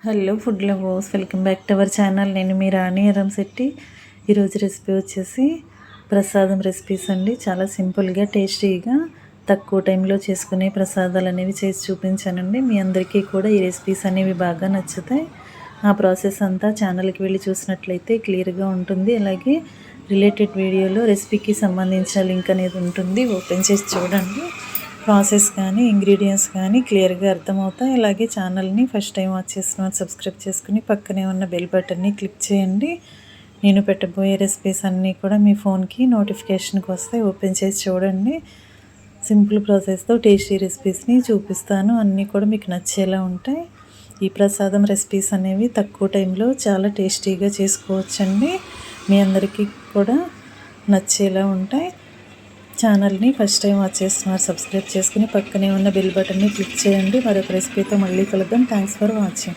Hello food lovers, welcome back to our channel. నేను మీ రాణి ఎరంశెట్టి. ఈరోజు recipe వచ్చేసి ప్రసాదం రెసిపీస్ అండి. చాలా సింపుల్గా టేస్టీగా తక్కువ టైంలో చేసుకునే ప్రసాదాలు అనేవి చేసి చూపించానండి. మీ అందరికీ కూడా ఈ రెసిపీస్ అనేవి బాగా నచ్చుతాయి. ఆ ప్రాసెస్ అంతా ఛానల్కి వెళ్ళి చూసినట్లయితే క్లియర్గా ఉంటుంది. అలాగే రిలేటెడ్ వీడియోలో రెసిపీకి సంబంధించిన లింక్ అనేది ఉంటుంది, ఓపెన్ చేసి చూడండి. ప్రాసెస్ కానీ ఇంగ్రీడియంట్స్ కానీ క్లియర్గా అర్థమవుతాయి. అలాగే ఛానల్ని ఫస్ట్ టైం వాచ్ చేసిన సబ్స్క్రైబ్ చేసుకుని పక్కనే ఉన్న బెల్ బటన్ని క్లిక్ చేయండి. నేను పెట్టబోయే రెసిపీస్ అన్నీ కూడా మీ ఫోన్కి నోటిఫికేషన్కి వస్తాయి, ఓపెన్ చేసి చూడండి. సింపుల్ ప్రాసెస్తో టేస్టీ రెసిపీస్ని చూపిస్తాను, అన్నీ కూడా మీకు నచ్చేలా ఉంటాయి. ఈ ప్రసాదం రెసిపీస్ అనేవి తక్కువ టైంలో చాలా టేస్టీగా చేసుకోవచ్చండి. మీ అందరికీ కూడా నచ్చేలా ఉంటాయి. ఛానల్ని ఫస్ట్ టైం వాచ్ చేస్తున్నారు సబ్స్క్రైబ్ చేసుకుని పక్కనే ఉన్న బెల్ బటన్ని క్లిక్ చేయండి. మరొక రెసిపీతో మళ్ళీ కలుద్దాం. Thanks for watching.